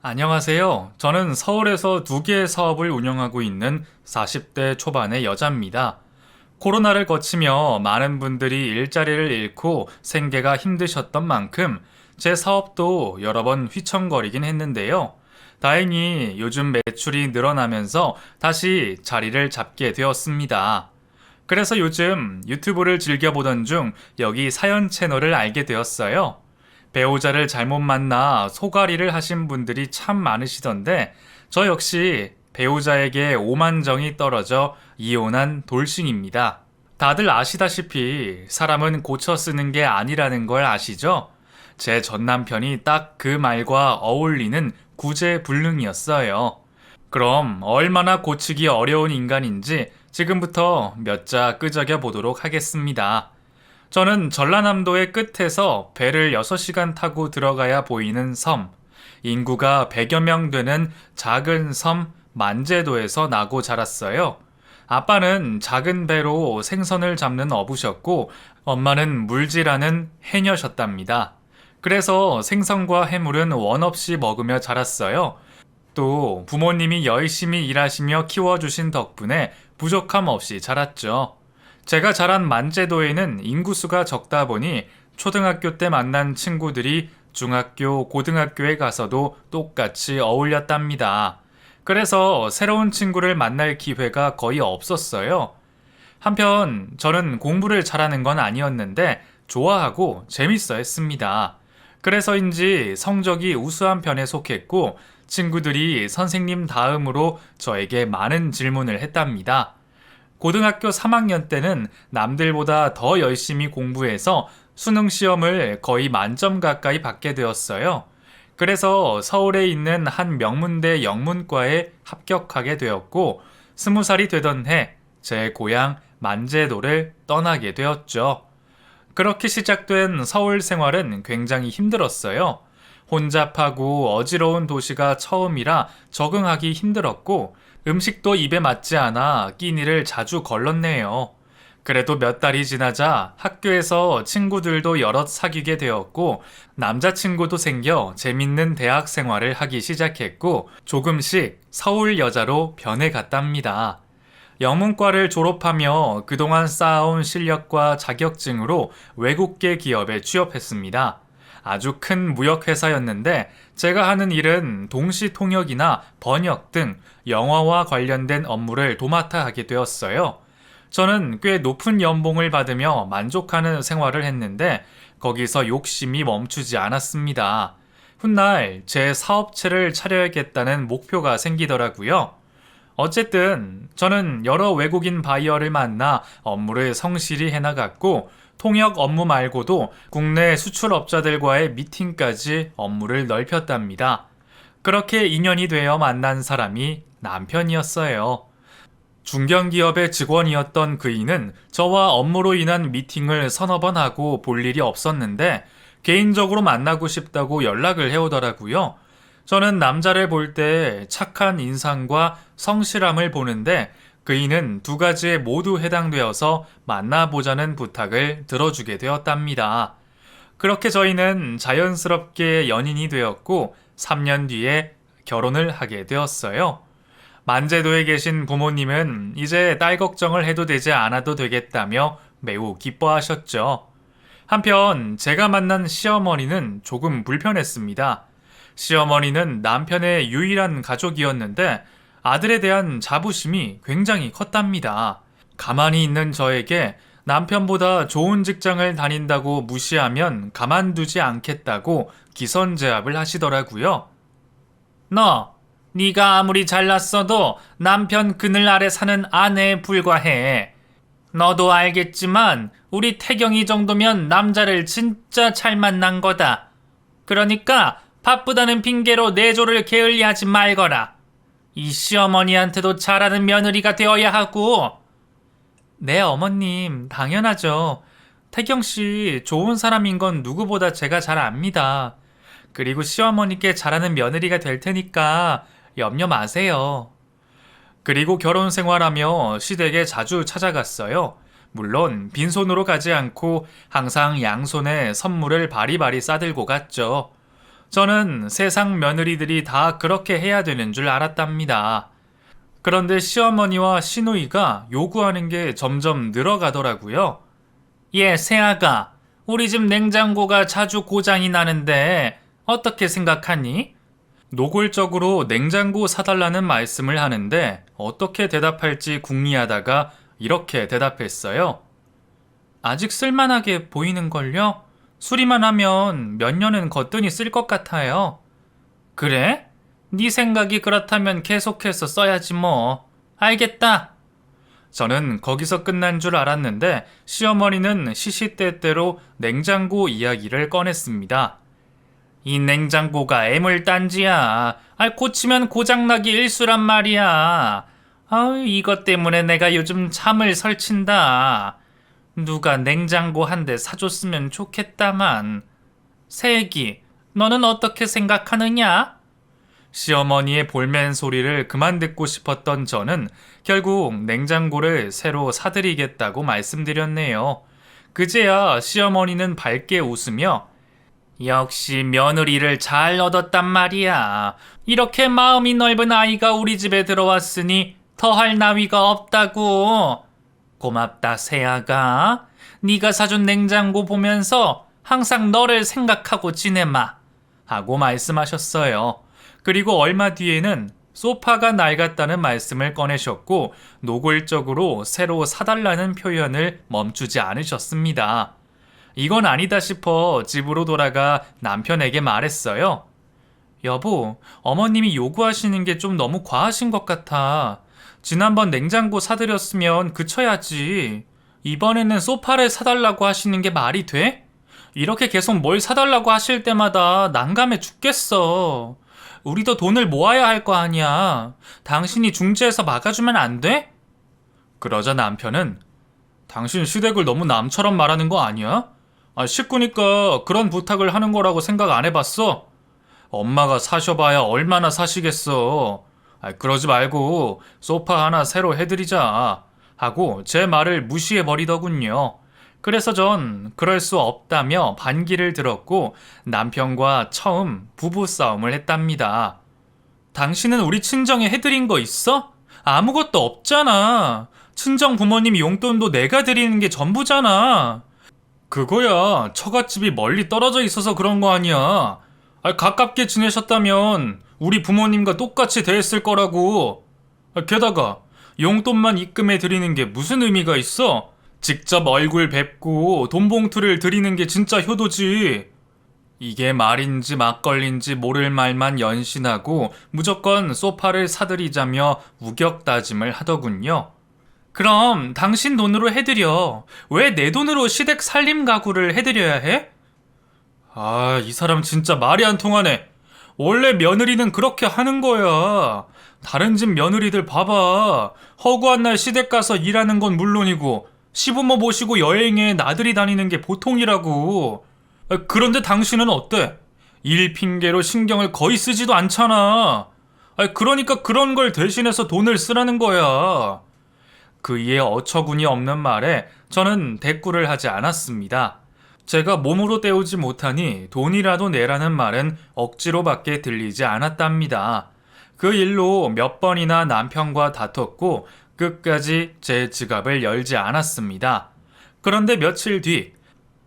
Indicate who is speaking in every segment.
Speaker 1: 안녕하세요. 저는 서울에서 두 개의 사업을 운영하고 있는 40대 초반의 여자입니다. 코로나를 거치며 많은 분들이 일자리를 잃고 생계가 힘드셨던 만큼 제 사업도 여러 번 휘청거리긴 했는데요. 다행히 요즘 매출이 늘어나면서 다시 자리를 잡게 되었습니다. 그래서 요즘 유튜브를 즐겨보던 중 여기 사연 채널을 알게 되었어요. 배우자를 잘못 만나 소가리를 하신 분들이 참 많으시던데 저 역시 배우자에게 오만정이 떨어져 이혼한 돌싱입니다. 다들 아시다시피 사람은 고쳐 쓰는 게 아니라는 걸 아시죠? 제 전 남편이 딱 그 말과 어울리는 구제불능이었어요. 그럼 얼마나 고치기 어려운 인간인지 지금부터 몇 자 끄적여 보도록 하겠습니다. 저는 전라남도의 끝에서 배를 6시간 타고 들어가야 보이는 섬, 인구가 100여 명 되는 작은 섬 만제도에서 나고 자랐어요. 아빠는 작은 배로 생선을 잡는 어부셨고, 엄마는 물질하는 해녀셨답니다. 그래서 생선과 해물은 원 없이 먹으며 자랐어요. 또 부모님이 열심히 일하시며 키워주신 덕분에 부족함 없이 자랐죠. 제가 자란 만제도에는 인구수가 적다 보니 초등학교 때 만난 친구들이 중학교, 고등학교에 가서도 똑같이 어울렸답니다. 그래서 새로운 친구를 만날 기회가 거의 없었어요. 한편 저는 공부를 잘하는 건 아니었는데 좋아하고 재밌어 했습니다. 그래서인지 성적이 우수한 편에 속했고 친구들이 선생님 다음으로 저에게 많은 질문을 했답니다. 고등학교 3학년 때는 남들보다 더 열심히 공부해서 수능 시험을 거의 만점 가까이 받게 되었어요. 그래서 서울에 있는 한 명문대 영문과에 합격하게 되었고 20살이 되던 해 제 고향 만제도를 떠나게 되었죠. 그렇게 시작된 서울 생활은 굉장히 힘들었어요. 혼잡하고 어지러운 도시가 처음이라 적응하기 힘들었고 음식도 입에 맞지 않아 끼니를 자주 걸렀네요. 그래도 몇 달이 지나자 학교에서 친구들도 여럿 사귀게 되었고 남자친구도 생겨 재밌는 대학 생활을 하기 시작했고 조금씩 서울 여자로 변해갔답니다. 영문과를 졸업하며 그동안 쌓아온 실력과 자격증으로 외국계 기업에 취업했습니다. 아주 큰 무역회사였는데 제가 하는 일은 동시 통역이나 번역 등 영어와 관련된 업무를 도맡아 하게 되었어요. 저는 꽤 높은 연봉을 받으며 만족하는 생활을 했는데 거기서 욕심이 멈추지 않았습니다. 훗날 제 사업체를 차려야겠다는 목표가 생기더라고요. 어쨌든 저는 여러 외국인 바이어를 만나 업무를 성실히 해나갔고 통역 업무 말고도 국내 수출업자들과의 미팅까지 업무를 넓혔답니다. 그렇게 인연이 되어 만난 사람이 남편이었어요. 중견기업의 직원이었던 그이는 저와 업무로 인한 미팅을 서너 번 하고 볼 일이 없었는데 개인적으로 만나고 싶다고 연락을 해오더라고요. 저는 남자를 볼 때 착한 인상과 성실함을 보는데 그이는 두 가지에 모두 해당되어서 만나보자는 부탁을 들어주게 되었답니다. 그렇게 저희는 자연스럽게 연인이 되었고 3년 뒤에 결혼을 하게 되었어요. 만제도에 계신 부모님은 이제 딸 걱정을 해도 되지 않아도 되겠다며 매우 기뻐하셨죠. 한편 제가 만난 시어머니는 조금 불편했습니다. 시어머니는 남편의 유일한 가족이었는데 아들에 대한 자부심이 굉장히 컸답니다. 가만히 있는 저에게 남편보다 좋은 직장을 다닌다고 무시하면 가만두지 않겠다고 기선제압을 하시더라고요. 네가 아무리 잘났어도 남편 그늘 아래 사는 아내에 불과해. 너도 알겠지만 우리 태경이 정도면 남자를 진짜 잘 만난 거다. 그러니까 바쁘다는 핑계로 내조를 게을리하지 말거라. 이 시어머니한테도 잘하는 며느리가 되어야 하고. 네, 어머님, 당연하죠. 태경씨 좋은 사람인 건 누구보다 제가 잘 압니다. 그리고 시어머니께 잘하는 며느리가 될 테니까 염려 마세요. 그리고 결혼 생활하며 시댁에 자주 찾아갔어요. 물론 빈손으로 가지 않고 항상 양손에 선물을 바리바리 싸들고 갔죠. 저는 세상 며느리들이 다 그렇게 해야 되는 줄 알았답니다. 그런데 시어머니와 시누이가 요구하는 게 점점 늘어가더라고요. 새아가, 우리 집 냉장고가 자주 고장이 나는데 어떻게 생각하니? 노골적으로 냉장고 사달라는 말씀을 하는데 어떻게 대답할지 궁리하다가 이렇게 대답했어요. 아직 쓸만하게 보이는걸요? 수리만 하면 몇 년은 거뜬히 쓸 것 같아요. 그래? 네 생각이 그렇다면 계속해서 써야지 뭐. 알겠다. 저는 거기서 끝난 줄 알았는데 시어머니는 시시때때로 냉장고 이야기를 꺼냈습니다. 이 냉장고가 애물단지야. 고치면 고장나기 일쑤란 말이야. 이것 때문에 내가 요즘 잠을 설친다. 누가 냉장고 한 대 사줬으면 좋겠다만. 새애기, 너는 어떻게 생각하느냐? 시어머니의 볼멘 소리를 그만 듣고 싶었던 저는 결국 냉장고를 새로 사드리겠다고 말씀드렸네요. 그제야 시어머니는 밝게 웃으며 역시 며느리를 잘 얻었단 말이야. 이렇게 마음이 넓은 아이가 우리 집에 들어왔으니 더할 나위가 없다고. 고맙다 새아가. 네가 사준 냉장고 보면서 항상 너를 생각하고 지내마 하고 말씀하셨어요. 그리고 얼마 뒤에는 소파가 낡았다는 말씀을 꺼내셨고 노골적으로 새로 사달라는 표현을 멈추지 않으셨습니다. 이건 아니다 싶어 집으로 돌아가 남편에게 말했어요. 여보, 어머님이 요구하시는 게 좀 너무 과하신 것 같아. 지난번 냉장고 사드렸으면 그쳐야지. 이번에는 소파를 사달라고 하시는 게 말이 돼? 이렇게 계속 뭘 사달라고 하실 때마다 난감해 죽겠어. 우리도 돈을 모아야 할 거 아니야. 당신이 중재해서 막아주면 안 돼? 그러자 남편은 당신 시댁을 너무 남처럼 말하는 거 아니야? 식구니까 그런 부탁을 하는 거라고 생각 안 해봤어? 엄마가 사셔봐야 얼마나 사시겠어. 그러지 말고 소파 하나 새로 해드리자 하고 제 말을 무시해버리더군요. 그래서 전 그럴 수 없다며 반기를 들었고 남편과 처음 부부싸움을 했답니다. 당신은 우리 친정에 해드린 거 있어? 아무것도 없잖아. 친정 부모님 용돈도 내가 드리는 게 전부잖아. 그거야 처갓집이 멀리 떨어져 있어서 그런 거 아니야. 가깝게 지내셨다면 우리 부모님과 똑같이 대했을 거라고. 게다가 용돈만 입금해 드리는 게 무슨 의미가 있어? 직접 얼굴 뵙고 돈 봉투를 드리는 게 진짜 효도지. 이게 말인지 막걸리인지 모를 말만 연신하고 무조건 소파를 사드리자며 우격다짐을 하더군요. 그럼 당신 돈으로 해드려. 왜 내 돈으로 시댁 살림 가구를 해드려야 해? 이 사람 진짜 말이 안 통하네. 원래 며느리는 그렇게 하는 거야. 다른 집 며느리들 봐봐. 허구한 날 시댁 가서 일하는 건 물론이고 시부모 모시고 여행에 나들이 다니는 게 보통이라고. 그런데 당신은 어때? 일 핑계로 신경을 거의 쓰지도 않잖아. 그러니까 그런 걸 대신해서 돈을 쓰라는 거야. 그이의 어처구니 없는 말에 저는 대꾸를 하지 않았습니다. 제가 몸으로 때우지 못하니 돈이라도 내라는 말은 억지로밖에 들리지 않았답니다. 그 일로 몇 번이나 남편과 다퉜고 끝까지 제 지갑을 열지 않았습니다. 그런데 며칠 뒤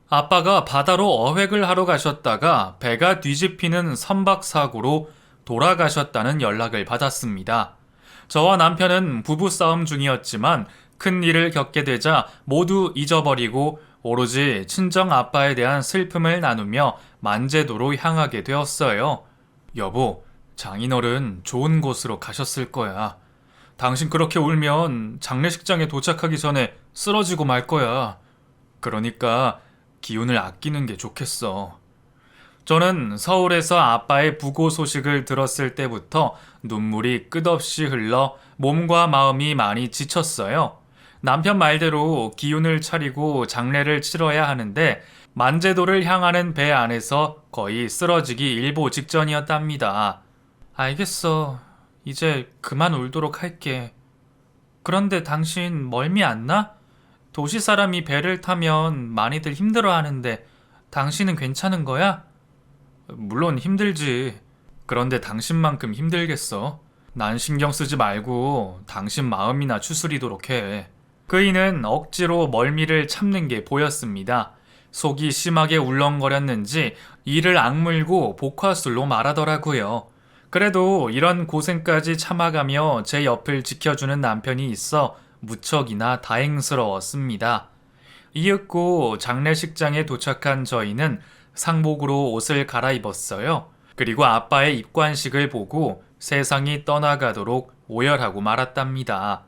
Speaker 1: 아빠가 바다로 어획을 하러 가셨다가 배가 뒤집히는 선박사고로 돌아가셨다는 연락을 받았습니다. 저와 남편은 부부싸움 중이었지만 큰 일을 겪게 되자 모두 잊어버리고 오로지 친정 아빠에 대한 슬픔을 나누며 만제도로 향하게 되었어요. 여보, 장인어른 좋은 곳으로 가셨을 거야. 당신 그렇게 울면 장례식장에 도착하기 전에 쓰러지고 말 거야. 그러니까 기운을 아끼는 게 좋겠어. 저는 서울에서 아빠의 부고 소식을 들었을 때부터 눈물이 끝없이 흘러 몸과 마음이 많이 지쳤어요. 남편 말대로 기운을 차리고 장례를 치러야 하는데 만제도를 향하는 배 안에서 거의 쓰러지기 일보 직전이었답니다. 알겠어. 이제 그만 울도록 할게. 그런데 당신 멀미 안 나? 도시 사람이 배를 타면 많이들 힘들어 하는데 당신은 괜찮은 거야? 물론 힘들지. 그런데 당신만큼 힘들겠어? 난 신경 쓰지 말고 당신 마음이나 추스리도록 해. 그이는 억지로 멀미를 참는 게 보였습니다. 속이 심하게 울렁거렸는지 이를 악물고 복화술로 말하더라고요. 그래도 이런 고생까지 참아가며 제 옆을 지켜주는 남편이 있어 무척이나 다행스러웠습니다. 이윽고 장례식장에 도착한 저희는 상복으로 옷을 갈아입었어요. 그리고 아빠의 입관식을 보고 세상이 떠나가도록 오열하고 말았답니다.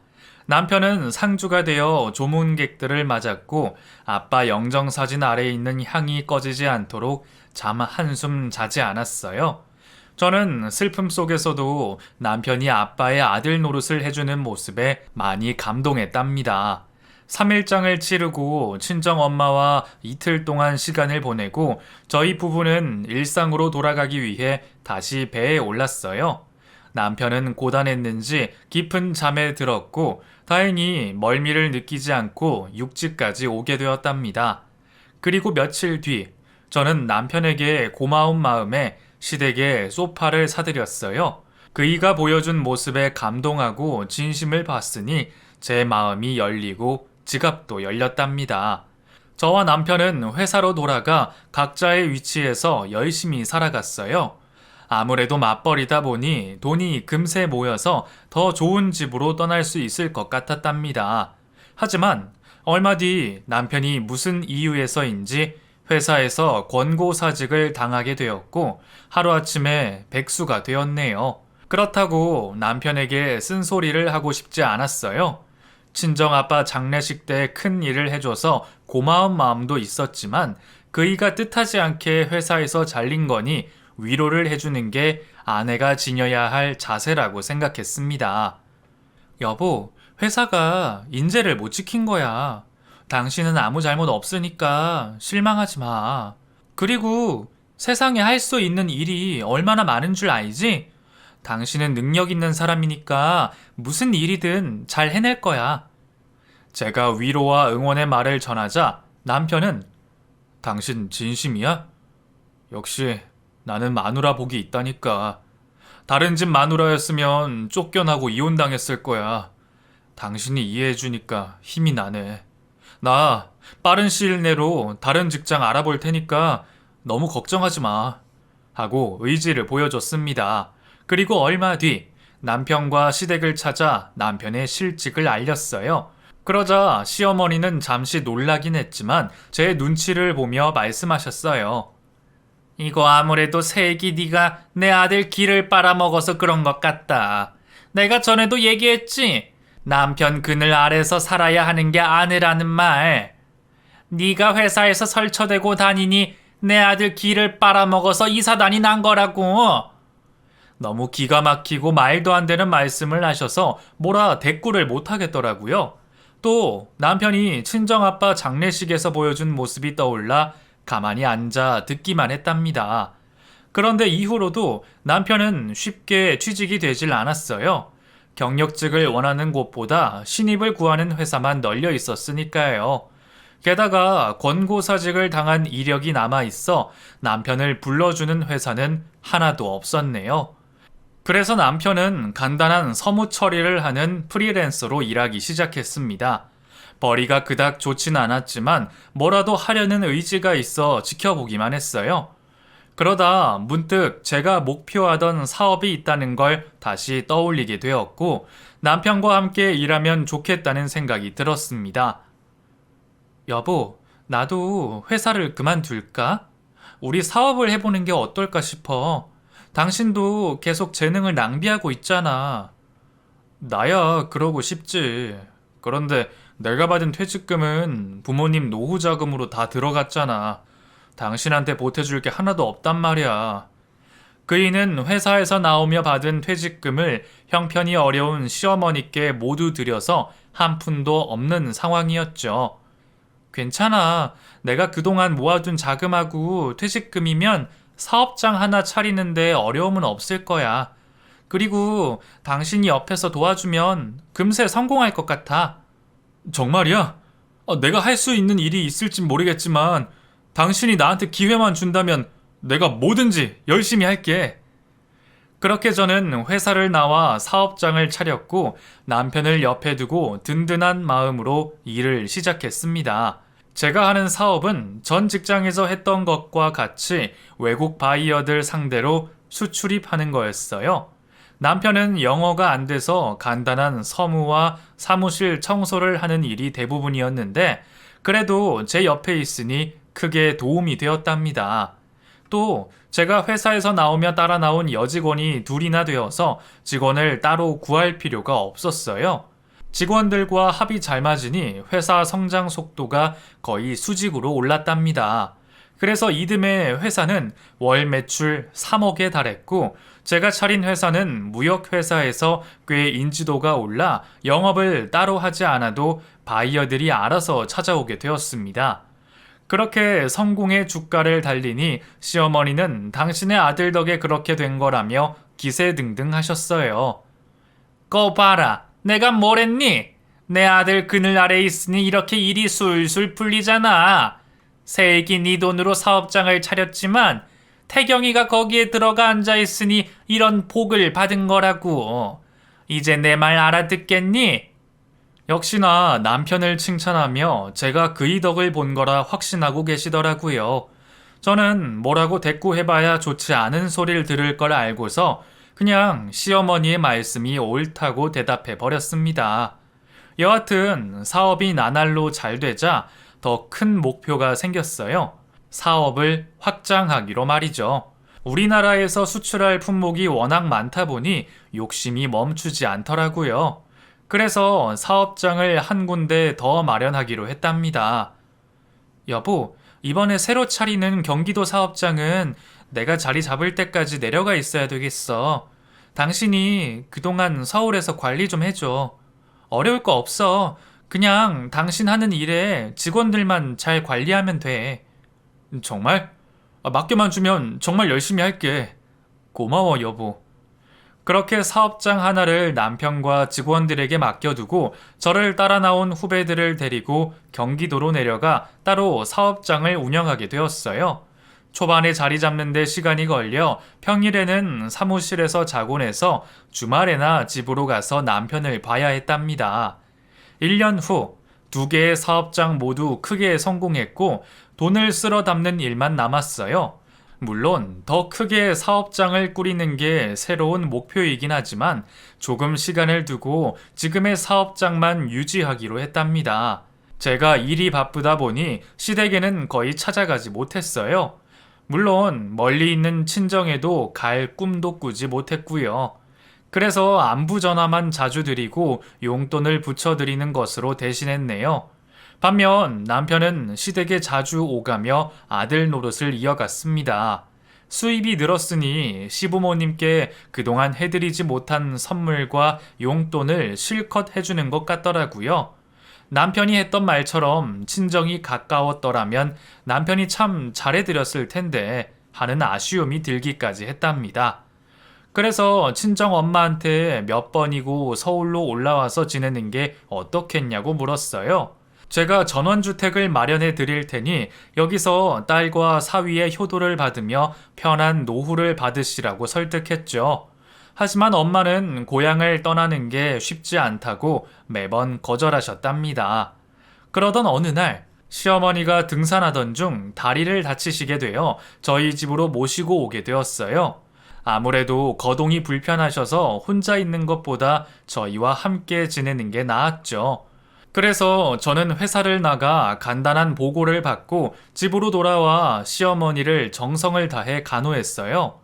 Speaker 1: 남편은 상주가 되어 조문객들을 맞았고 아빠 영정사진 아래에 있는 향이 꺼지지 않도록 잠 한숨 자지 않았어요. 저는 슬픔 속에서도 남편이 아빠의 아들 노릇을 해주는 모습에 많이 감동했답니다. 3일장을 치르고 친정 엄마와 이틀 동안 시간을 보내고 저희 부부는 일상으로 돌아가기 위해 다시 배에 올랐어요. 남편은 고단했는지 깊은 잠에 들었고 다행히 멀미를 느끼지 않고 육지까지 오게 되었답니다. 그리고 며칠 뒤 저는 남편에게 고마운 마음에 시댁에 소파를 사드렸어요. 그이가 보여준 모습에 감동하고 진심을 봤으니 제 마음이 열리고 지갑도 열렸답니다. 저와 남편은 회사로 돌아가 각자의 위치에서 열심히 살아갔어요. 아무래도 맞벌이다 보니 돈이 금세 모여서 더 좋은 집으로 떠날 수 있을 것 같았답니다. 하지만 얼마 뒤 남편이 무슨 이유에서인지 회사에서 권고사직을 당하게 되었고 하루아침에 백수가 되었네요. 그렇다고 남편에게 쓴소리를 하고 싶지 않았어요. 친정아빠 장례식 때 큰 일을 해줘서 고마운 마음도 있었지만 그이가 뜻하지 않게 회사에서 잘린 거니 위로를 해주는 게 아내가 지녀야 할 자세라고 생각했습니다. 여보, 회사가 인재를 못 지킨 거야. 당신은 아무 잘못 없으니까 실망하지 마. 그리고 세상에 할 수 있는 일이 얼마나 많은 줄 알지? 당신은 능력 있는 사람이니까 무슨 일이든 잘 해낼 거야. 제가 위로와 응원의 말을 전하자 남편은 당신 진심이야? 역시 나는 마누라 복이 있다니까. 다른 집 마누라였으면 쫓겨나고 이혼당했을 거야. 당신이 이해해주니까 힘이 나네. 나 빠른 시일 내로 다른 직장 알아볼 테니까 너무 걱정하지 마. 하고 의지를 보여줬습니다. 그리고 얼마 뒤 남편과 시댁을 찾아 남편의 실직을 알렸어요. 그러자 시어머니는 잠시 놀라긴 했지만 제 눈치를 보며 말씀하셨어요. 이거 아무래도 새끼 네가 내 아들 기를 빨아먹어서 그런 것 같다. 내가 전에도 얘기했지. 남편 그늘 아래서 살아야 하는 게 아내라는 말. 네가 회사에서 설쳐대고 다니니 내 아들 기를 빨아먹어서 이 사단이 난 거라고. 너무 기가 막히고 말도 안 되는 말씀을 하셔서 뭐라 대꾸를 못 하겠더라고요. 또 남편이 친정아빠 장례식에서 보여준 모습이 떠올라 가만히 앉아 듣기만 했답니다. 그런데 이후로도 남편은 쉽게 취직이 되질 않았어요. 경력직을 원하는 곳보다 신입을 구하는 회사만 널려 있었으니까요. 게다가 권고사직을 당한 이력이 남아있어 남편을 불러주는 회사는 하나도 없었네요. 그래서 남편은 간단한 서무 처리를 하는 프리랜서로 일하기 시작했습니다. 벌이가 그닥 좋진 않았지만 뭐라도 하려는 의지가 있어 지켜보기만 했어요. 그러다 문득 제가 목표하던 사업이 있다는 걸 다시 떠올리게 되었고 남편과 함께 일하면 좋겠다는 생각이 들었습니다. 여보, 나도 회사를 그만둘까? 우리 사업을 해보는 게 어떨까 싶어. 당신도 계속 재능을 낭비하고 있잖아. 나야 그러고 싶지. 그런데 내가 받은 퇴직금은 부모님 노후 자금으로 다 들어갔잖아. 당신한테 보태줄 게 하나도 없단 말이야. 그이는 회사에서 나오며 받은 퇴직금을 형편이 어려운 시어머니께 모두 들여서 한 푼도 없는 상황이었죠. 괜찮아. 내가 그동안 모아둔 자금하고 퇴직금이면 사업장 하나 차리는데 어려움은 없을 거야. 그리고 당신이 옆에서 도와주면 금세 성공할 것 같아. 정말이야? 내가 할 수 있는 일이 있을진 모르겠지만 당신이 나한테 기회만 준다면 내가 뭐든지 열심히 할게. 그렇게 저는 회사를 나와 사업장을 차렸고 남편을 옆에 두고 든든한 마음으로 일을 시작했습니다. 제가 하는 사업은 전 직장에서 했던 것과 같이 외국 바이어들 상대로 수출입하는 거였어요. 남편은 영어가 안 돼서 간단한 서무와 사무실 청소를 하는 일이 대부분이었는데 그래도 제 옆에 있으니 크게 도움이 되었답니다. 또 제가 회사에서 나오며 따라 나온 여직원이 둘이나 되어서 직원을 따로 구할 필요가 없었어요. 직원들과 합이 잘 맞으니 회사 성장 속도가 거의 수직으로 올랐답니다. 그래서 이듬해 회사는 월 매출 3억에 달했고 제가 차린 회사는 무역회사에서 꽤 인지도가 올라 영업을 따로 하지 않아도 바이어들이 알아서 찾아오게 되었습니다. 그렇게 성공의 주가를 달리니 시어머니는 당신의 아들 덕에 그렇게 된 거라며 기세등등 하셨어요. 거 봐라, 내가 뭘 했니? 내 아들 그늘 아래 있으니 이렇게 일이 술술 풀리잖아. 세익이 네 돈으로 사업장을 차렸지만 태경이가 거기에 들어가 앉아있으니 이런 복을 받은 거라고. 이제 내 말 알아듣겠니? 역시나 남편을 칭찬하며 제가 그의 덕을 본 거라 확신하고 계시더라고요. 저는 뭐라고 대꾸해봐야 좋지 않은 소리를 들을 걸 알고서 그냥 시어머니의 말씀이 옳다고 대답해 버렸습니다. 여하튼 사업이 나날로 잘 되자 더 큰 목표가 생겼어요. 사업을 확장하기로 말이죠. 우리나라에서 수출할 품목이 워낙 많다 보니 욕심이 멈추지 않더라고요. 그래서 사업장을 한 군데 더 마련하기로 했답니다. 여보, 이번에 새로 차리는 경기도 사업장은 내가 자리 잡을 때까지 내려가 있어야 되겠어. 당신이 그동안 서울에서 관리 좀 해줘. 어려울 거 없어. 그냥 당신 하는 일에 직원들만 잘 관리하면 돼. 정말? 맡겨만 주면 정말 열심히 할게. 고마워, 여보. 그렇게 사업장 하나를 남편과 직원들에게 맡겨두고 저를 따라 나온 후배들을 데리고 경기도로 내려가 따로 사업장을 운영하게 되었어요. 초반에 자리 잡는 데 시간이 걸려 평일에는 사무실에서 자고 내서 주말에나 집으로 가서 남편을 봐야 했답니다. 1년 후 2개의 사업장 모두 크게 성공했고 돈을 쓸어 담는 일만 남았어요. 물론 더 크게 사업장을 꾸리는 게 새로운 목표이긴 하지만 조금 시간을 두고 지금의 사업장만 유지하기로 했답니다. 제가 일이 바쁘다 보니 시댁에는 거의 찾아가지 못했어요. 물론 멀리 있는 친정에도 갈 꿈도 꾸지 못했고요. 그래서 안부 전화만 자주 드리고 용돈을 붙여드리는 것으로 대신했네요. 반면 남편은 시댁에 자주 오가며 아들 노릇을 이어갔습니다. 수입이 늘었으니 시부모님께 그동안 해드리지 못한 선물과 용돈을 실컷 해주는 것 같더라고요. 남편이 했던 말처럼 친정이 가까웠더라면 남편이 참 잘해드렸을 텐데 하는 아쉬움이 들기까지 했답니다. 그래서 친정 엄마한테 몇 번이고 서울로 올라와서 지내는 게 어떻겠냐고 물었어요. 제가 전원주택을 마련해 드릴 테니 여기서 딸과 사위의 효도를 받으며 편한 노후를 받으시라고 설득했죠. 하지만 엄마는 고향을 떠나는 게 쉽지 않다고 매번 거절하셨답니다. 그러던 어느 날 시어머니가 등산하던 중 다리를 다치시게 되어 저희 집으로 모시고 오게 되었어요. 아무래도 거동이 불편하셔서 혼자 있는 것보다 저희와 함께 지내는 게 나았죠. 그래서 저는 회사를 나가 간단한 보고를 받고 집으로 돌아와 시어머니를 정성을 다해 간호했어요.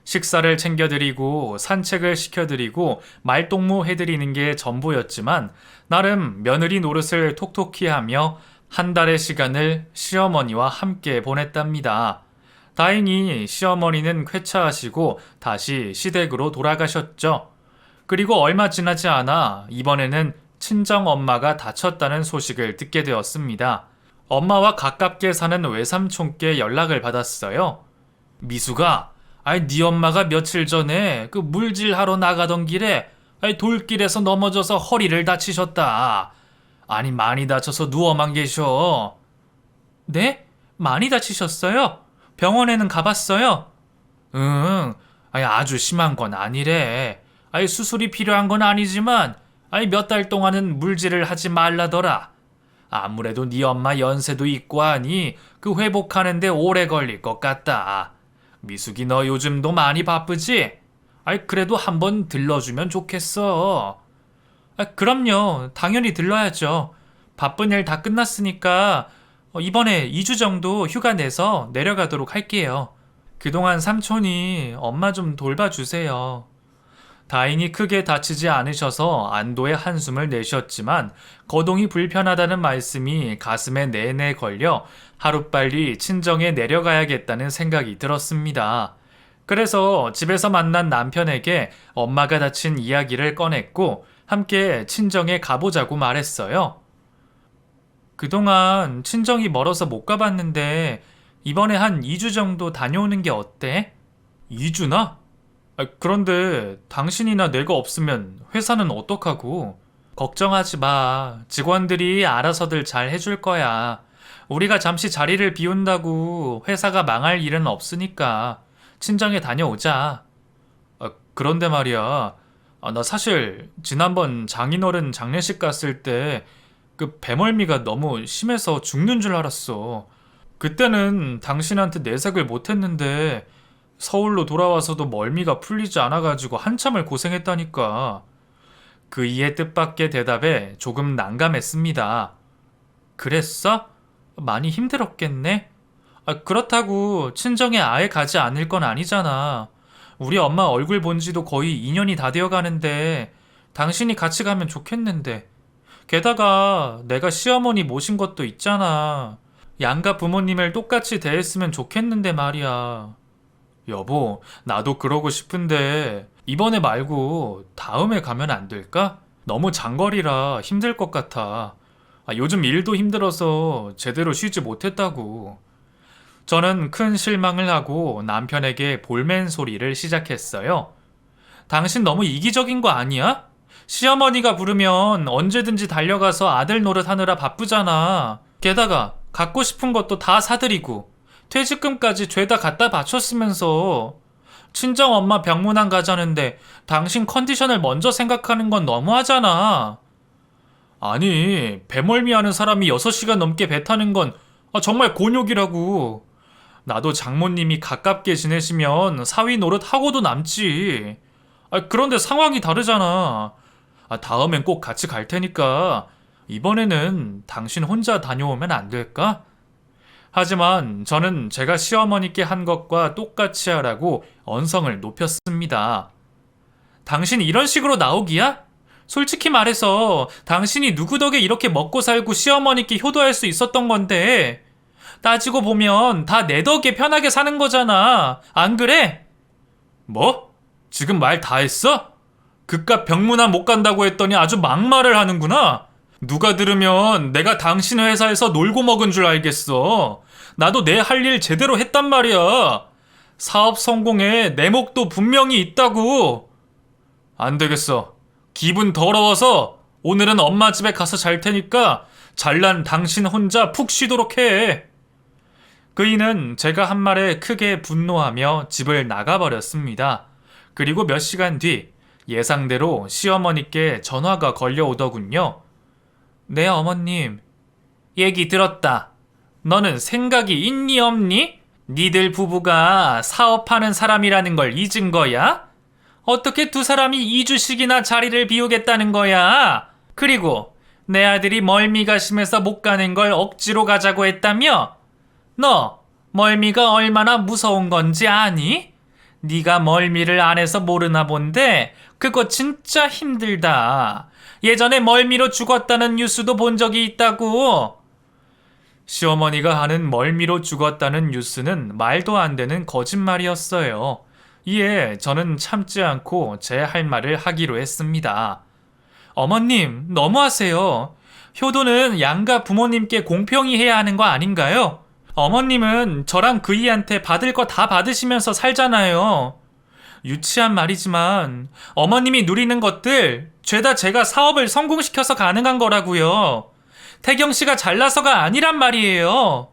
Speaker 1: 식사를 챙겨드리고 산책을 시켜드리고 말동무 해드리는 게 전부였지만 나름 며느리 노릇을 톡톡히 하며 한 달의 시간을 시어머니와 함께 보냈답니다. 다행히 시어머니는 쾌차하시고 다시 시댁으로 돌아가셨죠. 그리고 얼마 지나지 않아 이번에는 친정 엄마가 다쳤다는 소식을 듣게 되었습니다. 엄마와 가깝게 사는 외삼촌께 연락을 받았어요. 미수가, 네 엄마가 며칠 전에 그 물질하러 나가던 길에 돌길에서 넘어져서 허리를 다치셨다. 아니 많이 다쳐서 누워만 계셔. 네? 많이 다치셨어요? 병원에는 가봤어요? 응, 아니, 아주 심한 건 아니래. 아니, 수술이 필요한 건 아니지만, 아니, 몇 달 동안은 물질을 하지 말라더라. 아무래도 네 엄마 연세도 있고 하니 그 회복하는데 오래 걸릴 것 같다. 미숙이 너 요즘도 많이 바쁘지? 아이, 그래도 한번 들러주면 좋겠어. 아, 그럼요. 당연히 들러야죠. 바쁜 일 다 끝났으니까 이번에 2주 정도 휴가 내서 내려가도록 할게요. 그동안 삼촌이 엄마 좀 돌봐주세요. 다행히 크게 다치지 않으셔서 안도의 한숨을 내셨지만 거동이 불편하다는 말씀이 가슴에 내내 걸려 하루빨리 친정에 내려가야겠다는 생각이 들었습니다. 그래서 집에서 만난 남편에게 엄마가 다친 이야기를 꺼냈고 함께 친정에 가보자고 말했어요. 그동안 친정이 멀어서 못 가봤는데 이번에 한 2주 정도 다녀오는 게 어때? 2주나? 그런데 당신이나 내가 없으면 회사는 어떡하고? 걱정하지 마. 직원들이 알아서들 잘 해줄 거야. 우리가 잠시 자리를 비운다고 회사가 망할 일은 없으니까 친정에 다녀오자. 그런데 말이야. 나 사실 지난번 장인어른 장례식 갔을 때 그 배멀미가 너무 심해서 죽는 줄 알았어. 그때는 당신한테 내색을 못했는데 서울로 돌아와서도 멀미가 풀리지 않아가지고 한참을 고생했다니까. 그 이의 뜻밖의 대답에 조금 난감했습니다. 그랬어? 많이 힘들었겠네? 그렇다고 친정에 아예 가지 않을 건 아니잖아. 우리 엄마 얼굴 본 지도 거의 2년이 다 되어 가는데 당신이 같이 가면 좋겠는데. 게다가 내가 시어머니 모신 것도 있잖아. 양가 부모님을 똑같이 대했으면 좋겠는데 말이야. 여보, 나도 그러고 싶은데 이번에 말고 다음에 가면 안 될까? 너무 장거리라 힘들 것 같아. 요즘 일도 힘들어서 제대로 쉬지 못했다고. 저는 큰 실망을 하고 남편에게 볼멘 소리를 시작했어요. 당신 너무 이기적인 거 아니야? 시어머니가 부르면 언제든지 달려가서 아들 노릇하느라 바쁘잖아. 게다가 갖고 싶은 것도 다 사드리고 퇴직금까지 죄다 갖다 바쳤으면서 친정 엄마 병문안 가자는데 당신 컨디션을 먼저 생각하는 건 너무하잖아. 아니, 배멀미하는 사람이 6시간 넘게 배 타는 건 정말 곤욕이라고. 나도 장모님이 가깝게 지내시면 사위 노릇 하고도 남지. 그런데 상황이 다르잖아. 다음엔 꼭 같이 갈 테니까 이번에는 당신 혼자 다녀오면 안 될까? 하지만 저는 제가 시어머니께 한 것과 똑같이 하라고 언성을 높였습니다. 당신 이런 식으로 나오기야? 솔직히 말해서 당신이 누구 덕에 이렇게 먹고 살고 시어머니께 효도할 수 있었던 건데 따지고 보면 다 내 덕에 편하게 사는 거잖아. 안 그래? 뭐? 지금 말 다 했어? 그깟 병문안 못 간다고 했더니 아주 막말을 하는구나. 누가 들으면 내가 당신 회사에서 놀고 먹은 줄 알겠어. 나도 내 할 일 제대로 했단 말이야. 사업 성공에 내 몫도 분명히 있다고. 안 되겠어. 기분 더러워서 오늘은 엄마 집에 가서 잘 테니까 잘난 당신 혼자 푹 쉬도록 해. 그이는 제가 한 말에 크게 분노하며 집을 나가버렸습니다. 그리고 몇 시간 뒤 예상대로 시어머니께 전화가 걸려오더군요. 네, 어머님. 얘기 들었다. 너는 생각이 있니 없니? 니들 부부가 사업하는 사람이라는 걸 잊은 거야? 어떻게 두 사람이 2주씩이나 자리를 비우겠다는 거야? 그리고 내 아들이 멀미가 심해서 못 가는 걸 억지로 가자고 했다며? 너 멀미가 얼마나 무서운 건지 아니? 네가 멀미를 안 해서 모르나 본데 그거 진짜 힘들다. 예전에 멀미로 죽었다는 뉴스도 본 적이 있다고. 시어머니가 하는 멀미로 죽었다는 뉴스는 말도 안 되는 거짓말이었어요. 이에 저는 참지 않고 제 할 말을 하기로 했습니다. 어머님, 너무하세요. 효도는 양가 부모님께 공평히 해야 하는 거 아닌가요? 어머님은 저랑 그이한테 받을 거 다 받으시면서 살잖아요. 유치한 말이지만 어머님이 누리는 것들 죄다 제가 사업을 성공시켜서 가능한 거라고요. 태경 씨가 잘나서가 아니란 말이에요.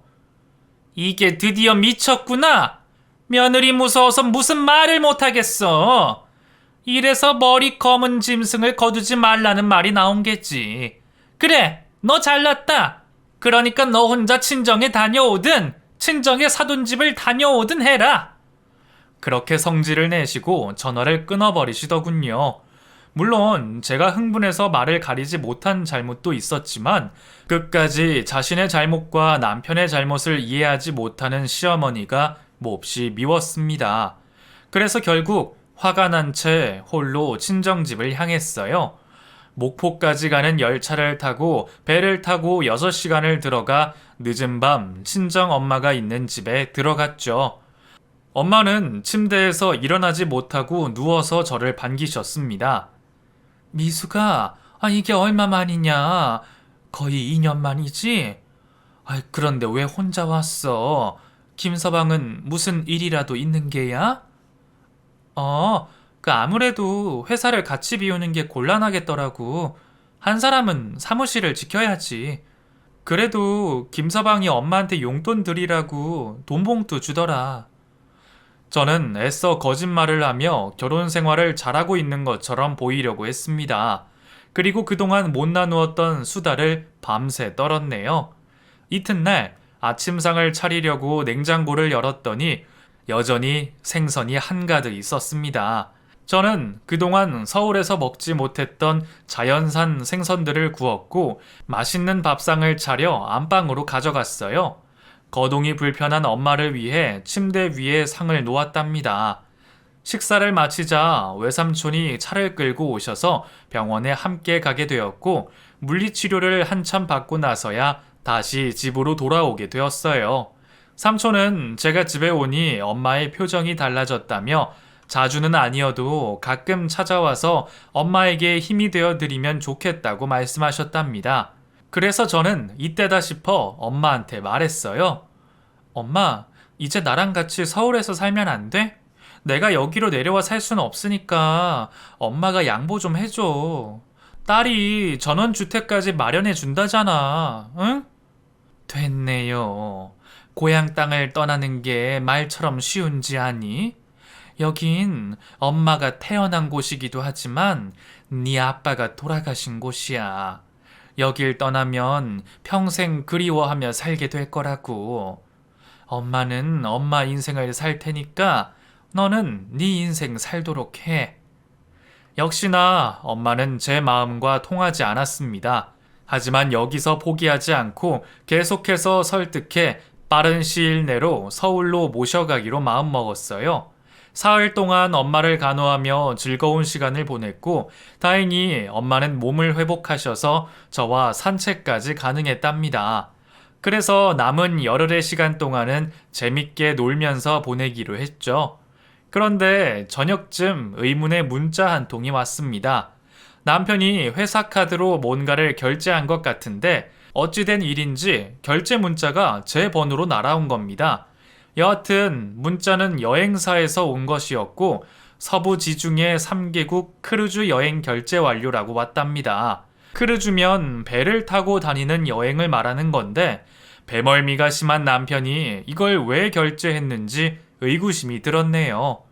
Speaker 1: 이게 드디어 미쳤구나. 며느리 무서워서 무슨 말을 못하겠어. 이래서 머리 검은 짐승을 거두지 말라는 말이 나온 게지. 그래, 너 잘났다. 그러니까 너 혼자 친정에 다녀오든 친정에 사돈집을 다녀오든 해라. 그렇게 성질을 내시고 전화를 끊어버리시더군요. 물론 제가 흥분해서 말을 가리지 못한 잘못도 있었지만 끝까지 자신의 잘못과 남편의 잘못을 이해하지 못하는 시어머니가 몹시 미웠습니다. 그래서 결국 화가 난 채 홀로 친정집을 향했어요. 목포까지 가는 열차를 타고 배를 타고 6시간을 들어가 늦은 밤 친정 엄마가 있는 집에 들어갔죠. 엄마는 침대에서 일어나지 못하고 누워서 저를 반기셨습니다. 미수가, 이게 얼마만이냐? 거의 2년 만이지? 그런데 왜 혼자 왔어? 김서방은 무슨 일이라도 있는 게야? 아무래도 회사를 같이 비우는 게 곤란하겠더라고. 한 사람은 사무실을 지켜야지. 그래도 김서방이 엄마한테 용돈 드리라고 돈 봉투 주더라. 저는 애써 거짓말을 하며 결혼 생활을 잘하고 있는 것처럼 보이려고 했습니다. 그리고 그동안 못 나누었던 수다를 밤새 떨었네요. 이튿날 아침상을 차리려고 냉장고를 열었더니 여전히 생선이 한가득 있었습니다. 저는 그동안 서울에서 먹지 못했던 자연산 생선들을 구웠고 맛있는 밥상을 차려 안방으로 가져갔어요. 거동이 불편한 엄마를 위해 침대 위에 상을 놓았답니다. 식사를 마치자 외삼촌이 차를 끌고 오셔서 병원에 함께 가게 되었고 물리치료를 한참 받고 나서야 다시 집으로 돌아오게 되었어요. 삼촌은 제가 집에 오니 엄마의 표정이 달라졌다며 자주는 아니어도 가끔 찾아와서 엄마에게 힘이 되어 드리면 좋겠다고 말씀하셨답니다. 그래서 저는 이때다 싶어 엄마한테 말했어요. 엄마, 이제 나랑 같이 서울에서 살면 안 돼? 내가 여기로 내려와 살 수는 없으니까 엄마가 양보 좀 해줘. 딸이 전원주택까지 마련해 준다잖아. 응? 됐네요. 고향 땅을 떠나는 게 말처럼 쉬운지 아니? 여긴 엄마가 태어난 곳이기도 하지만 네 아빠가 돌아가신 곳이야. 여길 떠나면 평생 그리워하며 살게 될 거라고. 엄마는 엄마 인생을 살 테니까 너는 네 인생 살도록 해. 역시나 엄마는 제 마음과 통하지 않았습니다. 하지만 여기서 포기하지 않고 계속해서 설득해 빠른 시일 내로 서울로 모셔가기로 마음먹었어요. 사흘 동안 엄마를 간호하며 즐거운 시간을 보냈고 다행히 엄마는 몸을 회복하셔서 저와 산책까지 가능했답니다. 그래서 남은 열흘의 시간 동안은 재밌게 놀면서 보내기로 했죠. 그런데 저녁쯤 의문의 문자 한 통이 왔습니다. 남편이 회사 카드로 뭔가를 결제한 것 같은데 어찌된 일인지 결제 문자가 제 번호로 날아온 겁니다. 여하튼 문자는 여행사에서 온 것이었고 서부 지중해 3개국 크루즈 여행 결제 완료라고 왔답니다. 크루즈면 배를 타고 다니는 여행을 말하는 건데 배멀미가 심한 남편이 이걸 왜 결제했는지 의구심이 들었네요.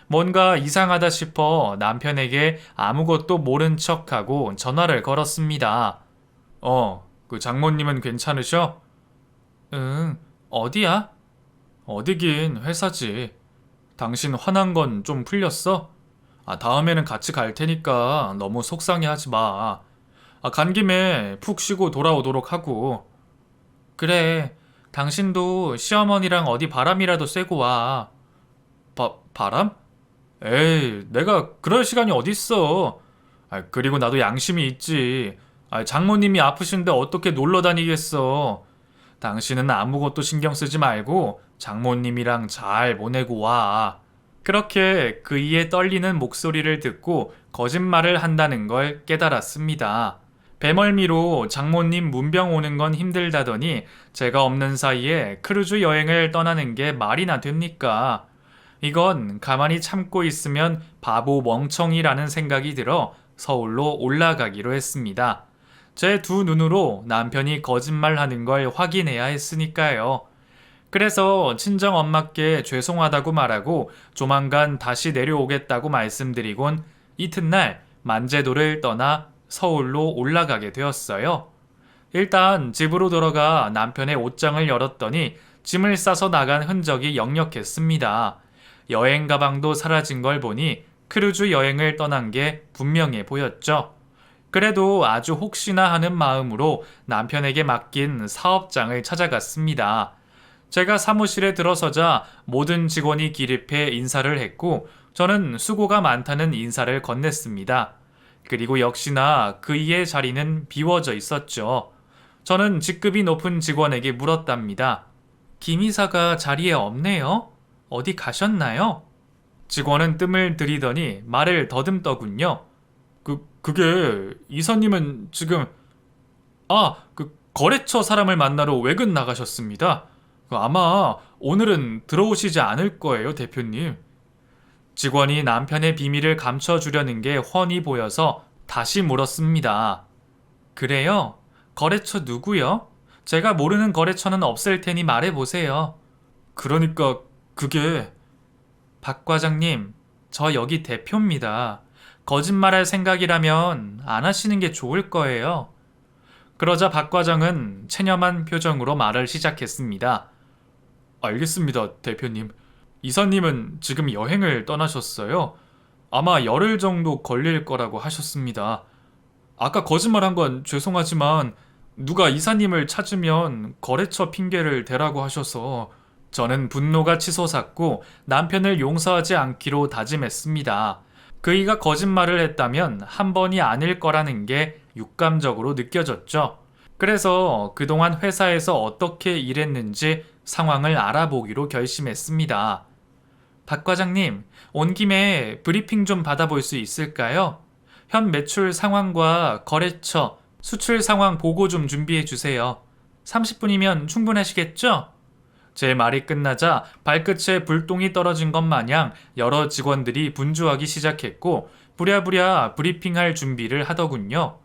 Speaker 1: 뭔가 이상하다 싶어 남편에게 아무것도 모른 척하고 전화를 걸었습니다. 그 장모님은 괜찮으셔? 응, 어디야? 어디긴 회사지. 당신 화난 건 좀 풀렸어? 다음에는 같이 갈 테니까 너무 속상해하지 마. 간 김에 푹 쉬고 돌아오도록 하고. 그래, 당신도 시어머니랑 어디 바람이라도 쐬고 와. 바람? 에이, 내가 그럴 시간이 어딨어. 그리고 나도 양심이 있지. 장모님이 아프신데 어떻게 놀러 다니겠어. 당신은 아무것도 신경 쓰지 말고 장모님이랑 잘 보내고 와. 그렇게 그이의 떨리는 목소리를 듣고 거짓말을 한다는 걸 깨달았습니다. 배멀미로 장모님 문병 오는 건 힘들다더니 제가 없는 사이에 크루즈 여행을 떠나는 게 말이나 됩니까? 이건 가만히 참고 있으면 바보 멍청이라는 생각이 들어 서울로 올라가기로 했습니다. 제 두 눈으로 남편이 거짓말하는 걸 확인해야 했으니까요. 그래서 친정 엄마께 죄송하다고 말하고 조만간 다시 내려오겠다고 말씀드리곤 이튿날 만제도를 떠나 서울로 올라가게 되었어요. 일단 집으로 들어가 남편의 옷장을 열었더니 짐을 싸서 나간 흔적이 역력했습니다. 여행 가방도 사라진 걸 보니 크루즈 여행을 떠난 게 분명해 보였죠. 그래도 아주 혹시나 하는 마음으로 남편에게 맡긴 사업장을 찾아갔습니다. 제가 사무실에 들어서자 모든 직원이 기립해 인사를 했고 저는 수고가 많다는 인사를 건넸습니다. 그리고 역시나 그이의 자리는 비워져 있었죠. 저는 직급이 높은 직원에게 물었답니다. 김 이사가 자리에 없네요? 어디 가셨나요? 직원은 뜸을 들이더니 말을 더듬더군요. 그게 이사님은 지금 거래처 사람을 만나러 외근 나가셨습니다. 아마 오늘은 들어오시지 않을 거예요, 대표님. 직원이 남편의 비밀을 감춰주려는 게 훤히 보여서 다시 물었습니다. 그래요? 거래처 누구요? 제가 모르는 거래처는 없을 테니 말해보세요. 그러니까 그게... 박 과장님, 저 여기 대표입니다. 거짓말할 생각이라면 안 하시는 게 좋을 거예요. 그러자 박 과장은 체념한 표정으로 말을 시작했습니다. 알겠습니다, 대표님. 이사님은 지금 여행을 떠나셨어요. 아마 열흘 정도 걸릴 거라고 하셨습니다. 아까 거짓말한 건 죄송하지만 누가 이사님을 찾으면 거래처 핑계를 대라고 하셔서 저는 분노가 치솟았고 남편을 용서하지 않기로 다짐했습니다. 그이가 거짓말을 했다면 한 번이 아닐 거라는 게 육감적으로 느껴졌죠. 그래서 그동안 회사에서 어떻게 일했는지 상황을 알아보기로 결심했습니다. 박 과장님, 온 김에 브리핑 좀 받아볼 수 있을까요? 현 매출 상황과 거래처, 수출 상황 보고 좀 준비해 주세요. 30분이면 충분하시겠죠? 제 말이 끝나자 발끝에 불똥이 떨어진 것 마냥 여러 직원들이 분주하기 시작했고 부랴부랴 브리핑할 준비를 하더군요.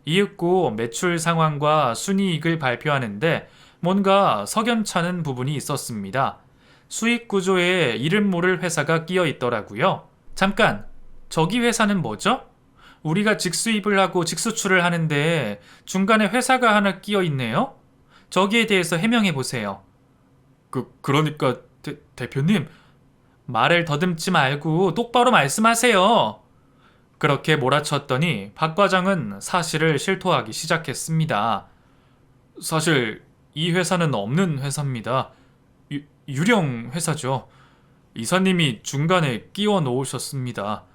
Speaker 1: 이윽고 매출 상황과 순이익을 발표하는데 뭔가 석연찮은 부분이 있었습니다. 수익 구조에 이름 모를 회사가 끼어 있더라고요. 잠깐, 저기 회사는 뭐죠? 우리가 직수입을 하고 직수출을 하는데 중간에 회사가 하나 끼어 있네요? 저기에 대해서 해명해 보세요. 그러니까 대표님, 말을 더듬지 말고 똑바로 말씀하세요. 그렇게 몰아쳤더니 박 과장은 사실을 실토하기 시작했습니다. 사실 이 회사는 없는 회사입니다. 유령 회사죠. 이사님이 중간에 끼워 놓으셨습니다.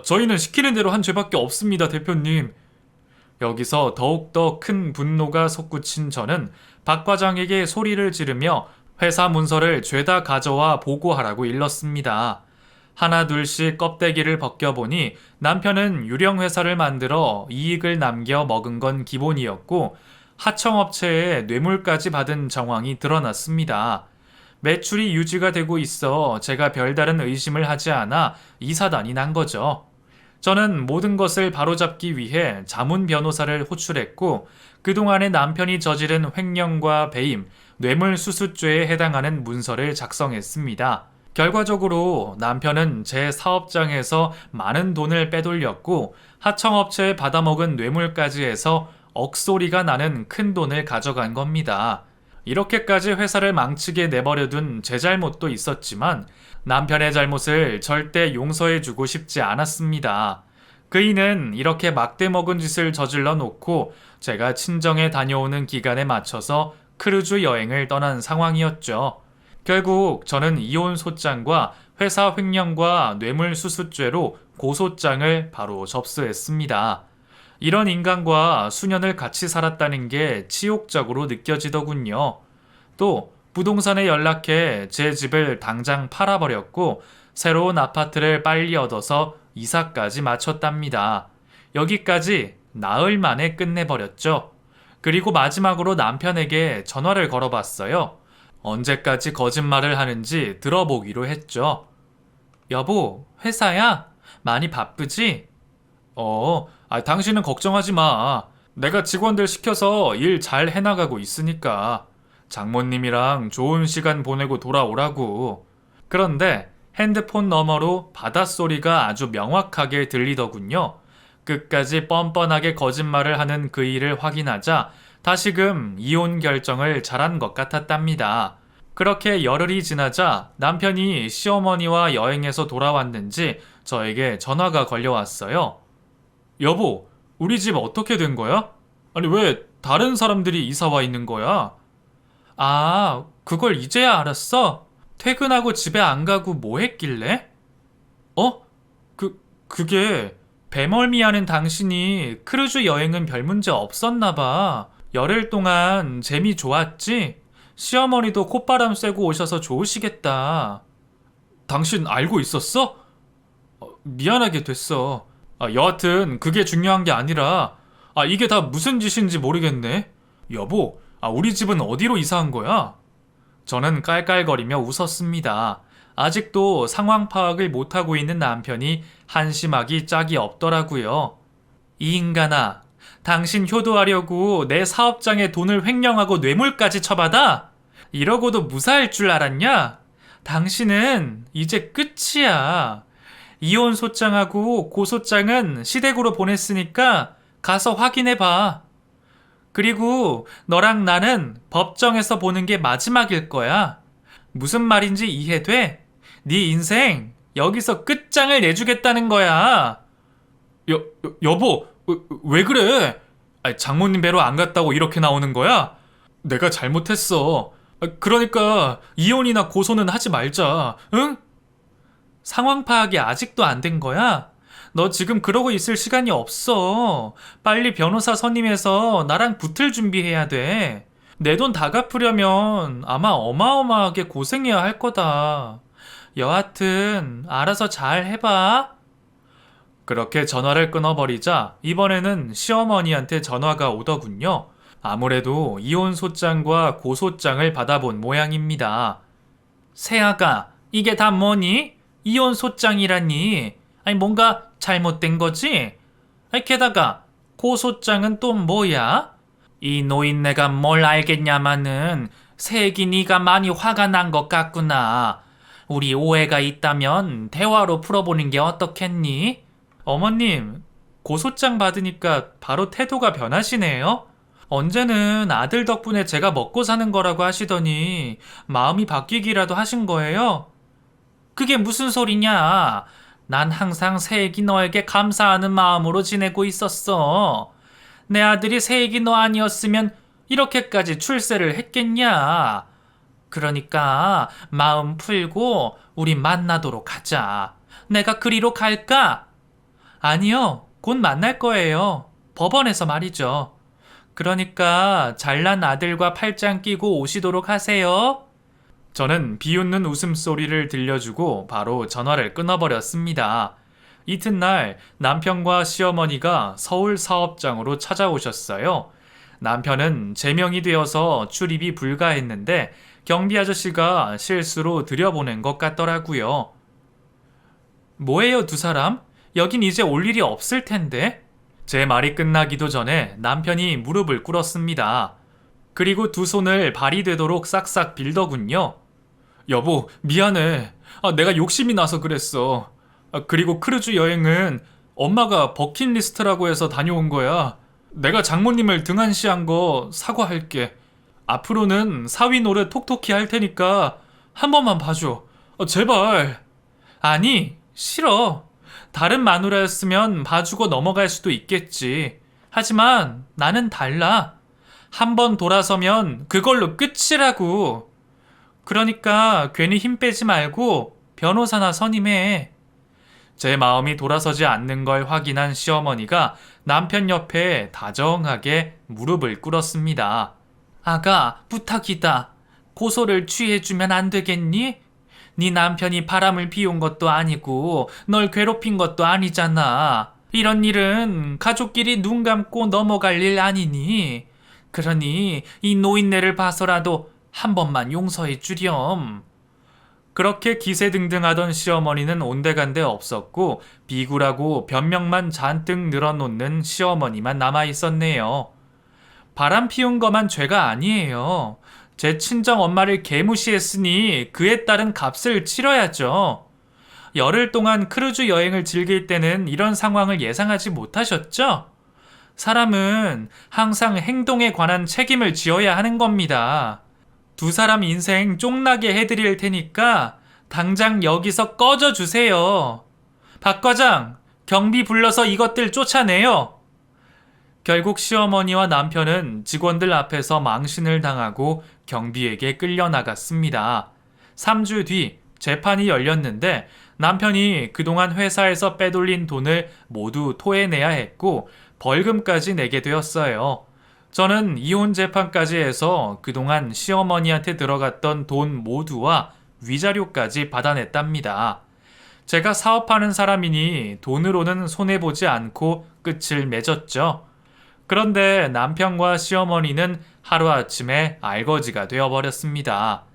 Speaker 1: 저희는 시키는 대로 한 죄밖에 없습니다, 대표님. 여기서 더욱더 큰 분노가 솟구친 저는 박 과장에게 소리를 지르며 회사 문서를 죄다 가져와 보고하라고 일렀습니다. 하나 둘씩 껍데기를 벗겨보니 남편은 유령 회사를 만들어 이익을 남겨 먹은 건 기본이었고 하청업체에 뇌물까지 받은 정황이 드러났습니다. 매출이 유지가 되고 있어 제가 별다른 의심을 하지 않아 이 사단이 난 거죠. 저는 모든 것을 바로잡기 위해 자문 변호사를 호출했고 그동안에 남편이 저지른 횡령과 배임, 뇌물수수죄에 해당하는 문서를 작성했습니다. 결과적으로 남편은 제 사업장에서 많은 돈을 빼돌렸고 하청업체에 받아먹은 뇌물까지 해서 억소리가 나는 큰 돈을 가져간 겁니다. 이렇게까지 회사를 망치게 내버려둔 제 잘못도 있었지만 남편의 잘못을 절대 용서해주고 싶지 않았습니다. 그이는 이렇게 막대먹은 짓을 저질러 놓고 제가 친정에 다녀오는 기간에 맞춰서 크루즈 여행을 떠난 상황이었죠. 결국 저는 이혼 소장과 회사 횡령과 뇌물수수죄로 고소장을 바로 접수했습니다. 이런 인간과 수년을 같이 살았다는 게 치욕적으로 느껴지더군요. 또 부동산에 연락해 제 집을 당장 팔아버렸고 새로운 아파트를 빨리 얻어서 이사까지 마쳤답니다. 여기까지 나흘 만에 끝내버렸죠. 그리고 마지막으로 남편에게 전화를 걸어봤어요. 언제까지 거짓말을 하는지 들어보기로 했죠. 여보, 회사야? 많이 바쁘지? 당신은 걱정하지 마. 내가 직원들 시켜서 일 잘 해나가고 있으니까. 장모님이랑 좋은 시간 보내고 돌아오라고. 그런데 핸드폰 너머로 바닷소리가 아주 명확하게 들리더군요. 끝까지 뻔뻔하게 거짓말을 하는 그 일을 확인하자 다시금 이혼 결정을 잘한 것 같았답니다. 그렇게 열흘이 지나자 남편이 시어머니와 여행에서 돌아왔는지 저에게 전화가 걸려왔어요. 여보, 우리 집 어떻게 된 거야? 아니, 왜 다른 사람들이 이사 와 있는 거야? 아, 그걸 이제야 알았어? 퇴근하고 집에 안 가고 뭐 했길래? 어? 그게 배멀미하는 당신이 크루즈 여행은 별 문제 없었나 봐. 열흘 동안 재미 좋았지? 시어머니도 콧바람 쐬고 오셔서 좋으시겠다. 당신 알고 있었어? 미안하게 됐어. 여하튼 그게 중요한 게 아니라 이게 다 무슨 짓인지 모르겠네. 여보, 우리 집은 어디로 이사한 거야? 저는 깔깔거리며 웃었습니다. 아직도 상황 파악을 못하고 있는 남편이 한심하기 짝이 없더라고요. 이 인간아, 당신 효도하려고 내 사업장에 돈을 횡령하고 뇌물까지 쳐받아? 이러고도 무사할 줄 알았냐? 당신은 이제 끝이야. 이혼 소장하고 고소장은 시댁으로 보냈으니까 가서 확인해봐. 그리고 너랑 나는 법정에서 보는 게 마지막일 거야. 무슨 말인지 이해돼? 네 인생 여기서 끝장을 내주겠다는 거야. 여보, 왜 그래? 장모님 배로 안 갔다고 이렇게 나오는 거야? 내가 잘못했어. 그러니까 이혼이나 고소는 하지 말자, 응? 상황 파악이 아직도 안 된 거야? 너 지금 그러고 있을 시간이 없어. 빨리 변호사 선임해서 나랑 붙을 준비해야 돼. 내 돈 다 갚으려면 아마 어마어마하게 고생해야 할 거다. 여하튼 알아서 잘 해봐. 그렇게 전화를 끊어버리자 이번에는 시어머니한테 전화가 오더군요. 아무래도 이혼 소장과 고소장을 받아본 모양입니다. 새아가, 이게 다 뭐니? 이혼 소장이라니. 뭔가 잘못된 거지? 게다가 고소장은 또 뭐야? 이 노인네가 뭘 알겠냐마는 새끼 네가 많이 화가 난 것 같구나. 우리 오해가 있다면 대화로 풀어보는 게 어떻겠니? 어머님, 고소장 받으니까 바로 태도가 변하시네요? 언제는 아들 덕분에 제가 먹고 사는 거라고 하시더니 마음이 바뀌기라도 하신 거예요? 그게 무슨 소리냐? 난 항상 새애기 너에게 감사하는 마음으로 지내고 있었어. 내 아들이 새애기 너 아니었으면 이렇게까지 출세를 했겠냐? 그러니까 마음 풀고 우리 만나도록 하자. 내가 그리로 갈까? 아니요, 곧 만날 거예요. 법원에서 말이죠. 그러니까 잘난 아들과 팔짱 끼고 오시도록 하세요. 저는 비웃는 웃음소리를 들려주고 바로 전화를 끊어버렸습니다. 이튿날 남편과 시어머니가 서울 사업장으로 찾아오셨어요. 남편은 제명이 되어서 출입이 불가했는데 경비 아저씨가 실수로 들여보낸 것 같더라고요. 뭐예요, 두 사람? 여긴 이제 올 일이 없을 텐데? 제 말이 끝나기도 전에 남편이 무릎을 꿇었습니다. 그리고 두 손을 발이 되도록 싹싹 빌더군요. 여보, 미안해. 내가 욕심이 나서 그랬어. 그리고 크루즈 여행은 엄마가 버킷리스트라고 해서 다녀온 거야. 내가 장모님을 등한시한 거 사과할게. 앞으로는 사위 노릇 톡톡히 할 테니까 한 번만 봐줘. 제발. 아니, 싫어. 다른 마누라였으면 봐주고 넘어갈 수도 있겠지. 하지만 나는 달라. 한 번 돌아서면 그걸로 끝이라고. 그러니까 괜히 힘 빼지 말고 변호사나 선임해. 제 마음이 돌아서지 않는 걸 확인한 시어머니가 남편 옆에 다정하게 무릎을 꿇었습니다. 아가, 부탁이다. 고소를 취해주면 안 되겠니? 네 남편이 바람을 피운 것도 아니고 널 괴롭힌 것도 아니잖아. 이런 일은 가족끼리 눈 감고 넘어갈 일 아니니. 그러니 이 노인네를 봐서라도 한 번만 용서해 주렴. 그렇게 기세등등하던 시어머니는 온데간데 없었고 비굴하고 변명만 잔뜩 늘어놓는 시어머니만 남아있었네요. 바람 피운 거만 죄가 아니에요. 제 친정 엄마를 개무시했으니 그에 따른 값을 치러야죠. 열흘 동안 크루즈 여행을 즐길 때는 이런 상황을 예상하지 못하셨죠? 사람은 항상 행동에 관한 책임을 지어야 하는 겁니다. 두 사람 인생 쫑나게 해드릴 테니까 당장 여기서 꺼져 주세요. 박 과장, 경비 불러서 이것들 쫓아내요. 결국 시어머니와 남편은 직원들 앞에서 망신을 당하고 경비에게 끌려나갔습니다. 3주 뒤 재판이 열렸는데 남편이 그동안 회사에서 빼돌린 돈을 모두 토해내야 했고 벌금까지 내게 되었어요. 저는 이혼 재판까지 해서 그동안 시어머니한테 들어갔던 돈 모두와 위자료까지 받아냈답니다. 제가 사업하는 사람이니 돈으로는 손해보지 않고 끝을 맺었죠. 그런데 남편과 시어머니는 하루아침에 알거지가 되어버렸습니다.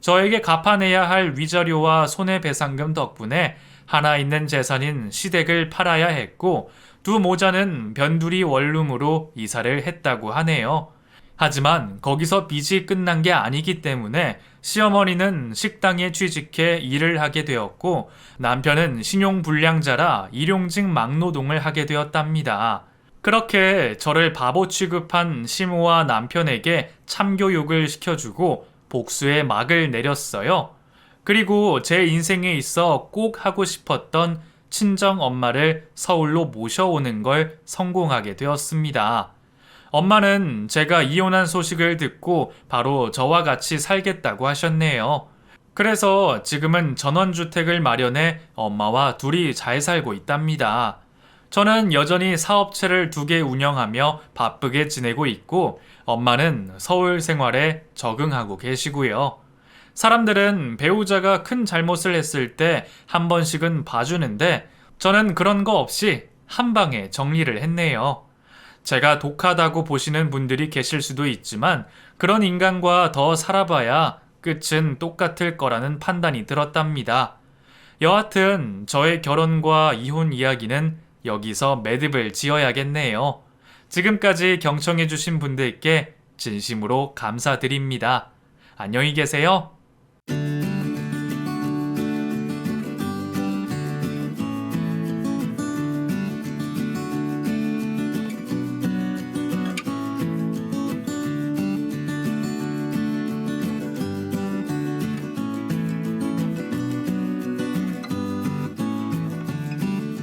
Speaker 1: 저에게 갚아내야 할 위자료와 손해배상금 덕분에 하나 있는 재산인 시댁을 팔아야 했고 두 모자는 변두리 원룸으로 이사를 했다고 하네요. 하지만 거기서 빚이 끝난 게 아니기 때문에 시어머니는 식당에 취직해 일을 하게 되었고 남편은 신용불량자라 일용직 막노동을 하게 되었답니다. 그렇게 저를 바보 취급한 시모와 남편에게 참교육을 시켜주고 복수의 막을 내렸어요. 그리고 제 인생에 있어 꼭 하고 싶었던 친정 엄마를 서울로 모셔오는 걸 성공하게 되었습니다. 엄마는 제가 이혼한 소식을 듣고 바로 저와 같이 살겠다고 하셨네요. 그래서 지금은 전원주택을 마련해 엄마와 둘이 잘 살고 있답니다. 저는 여전히 사업체를 2개 운영하며 바쁘게 지내고 있고 엄마는 서울 생활에 적응하고 계시고요. 사람들은 배우자가 큰 잘못을 했을 때 한 번씩은 봐주는데 저는 그런 거 없이 한 방에 정리를 했네요. 제가 독하다고 보시는 분들이 계실 수도 있지만 그런 인간과 더 살아봐야 끝은 똑같을 거라는 판단이 들었답니다. 여하튼 저의 결혼과 이혼 이야기는 여기서 매듭을 지어야겠네요. 지금까지 경청해주신 분들께 진심으로 감사드립니다. 안녕히 계세요.